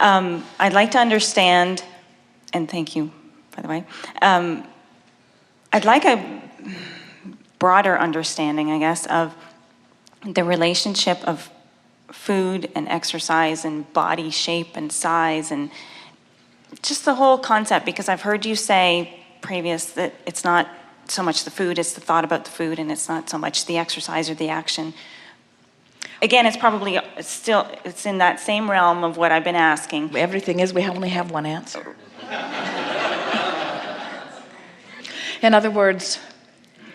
I'd like to understand, and thank you, by the way. I'd like a broader understanding, I guess, of the relationship of food and exercise and body shape and size and just the whole concept, because I've heard you say previous that it's not so much the food, it's the thought about the food, and it's not so much the exercise or the action. Again, it's in that same realm of what I've been asking. Everything is, we only have one answer. In other words,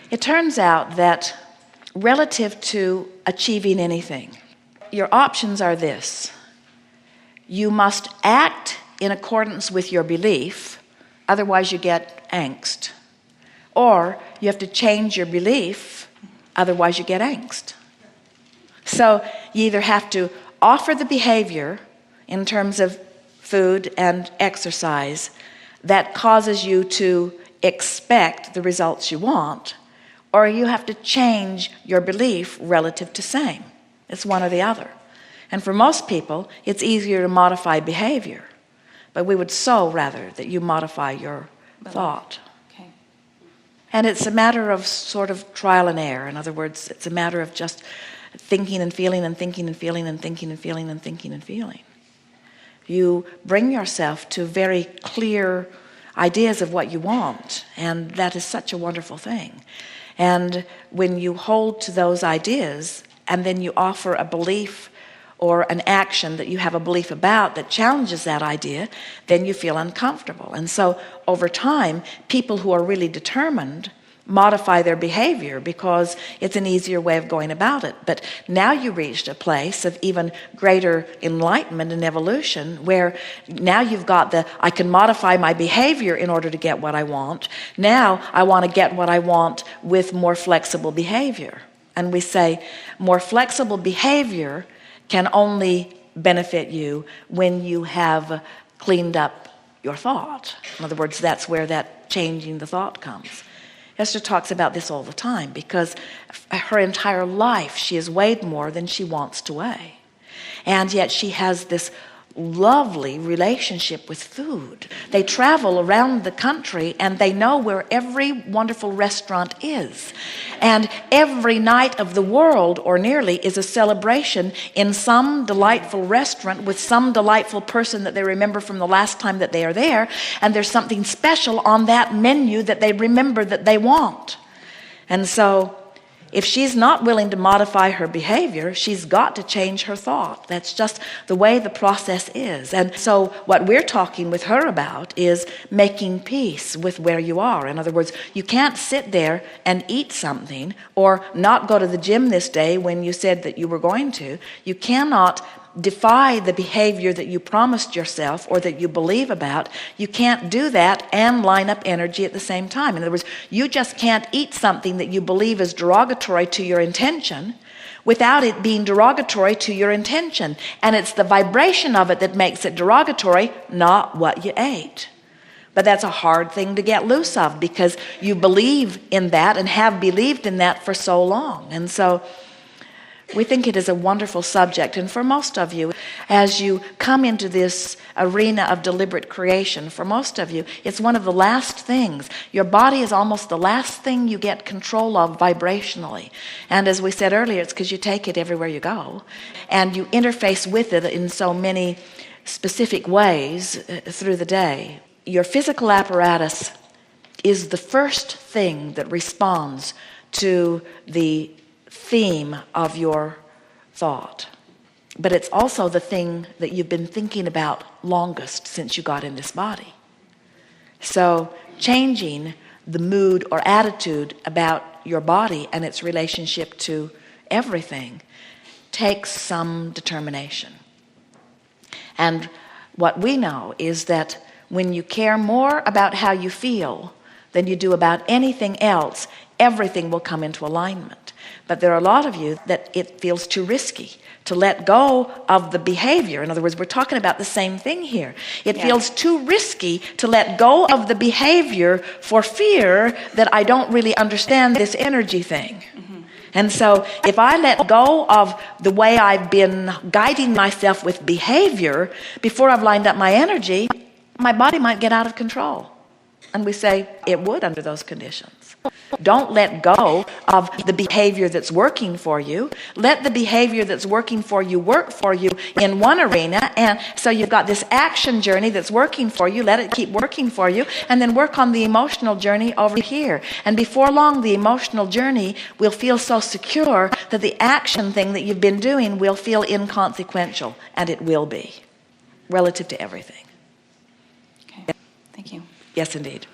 it turns out that relative to achieving anything, your options are this. You must act in accordance with your belief, otherwise you get angst. Or you have to change your belief, otherwise you get angst. So you either have to offer the behavior in terms of food and exercise that causes you to expect the results you want, or you have to change your belief relative to same. It's one or the other. And for most people, it's easier to modify behavior, but we would so rather that you modify your thought. Okay. And it's a matter of sort of trial and error. In other words, it's a matter of just thinking and feeling and thinking and feeling and thinking and feeling and thinking and feeling. You bring yourself to very clear ideas of what you want, and that is such a wonderful thing. And when you hold to those ideas and then you offer a belief or an action that you have a belief about that challenges that idea, then you feel uncomfortable. And so over time, people who are really determined modify their behavior because it's an easier way of going about it. But now you reached a place of even greater enlightenment and evolution where now you've got I can modify my behavior in order to get what I want. Now I want to get what I want with more flexible behavior. And we say more flexible behavior can only benefit you when you have cleaned up your thought. In other words, that's where that changing the thought comes. Esther talks about this all the time because her entire life she has weighed more than she wants to weigh. And yet she has this lovely relationship with food. They travel around the country and they know where every wonderful restaurant is. And every night of the world, or nearly, is a celebration in some delightful restaurant with some delightful person that they remember from the last time that they are there. And there's something special on that menu that they remember that they want. And so if she's not willing to modify her behavior, she's got to change her thought. That's just the way the process is. And so what we're talking with her about is making peace with where you are. In other words, you can't sit there and eat something or not go to the gym this day when you said that you were going to. You cannot defy the behavior that you promised yourself or that you believe about. You can't do that and line up energy at the same time. In other words, you just can't eat something that you believe is derogatory to your intention without it being derogatory to your intention. And it's the vibration of it that makes it derogatory, not what you ate. But that's a hard thing to get loose of because you believe in that and have believed in that for so long. And so we think it is a wonderful subject. And for most of you, as you come into this arena of deliberate creation, for most of you, it's one of the last things. Your body is almost the last thing you get control of vibrationally. And as we said earlier, it's because you take it everywhere you go. And you interface with it in so many specific ways through the day. Your physical apparatus is the first thing that responds to the theme of your thought, but it's also the thing that you've been thinking about longest since you got in this body. So changing the mood or attitude about your body and its relationship to everything takes some determination. And what we know is that when you care more about how you feel than you do about anything else, everything will come into alignment. But there are a lot of you that it feels too risky to let go of the behavior. In other words, we're talking about the same thing here. It feels too risky to let go of the behavior for fear that I don't really understand this energy thing. Mm-hmm. And so if I let go of the way I've been guiding myself with behavior before I've lined up my energy, my body might get out of control. And we say it would under those conditions. Don't let go of the behavior that's working for you. Let the behavior that's working for you work for you in one arena. And so you've got this action journey that's working for you. Let it keep working for you. And then work on the emotional journey over here. And before long, the emotional journey will feel so secure that the action thing that you've been doing will feel inconsequential. And it will be, relative to everything. Okay. Thank you. Yes, indeed.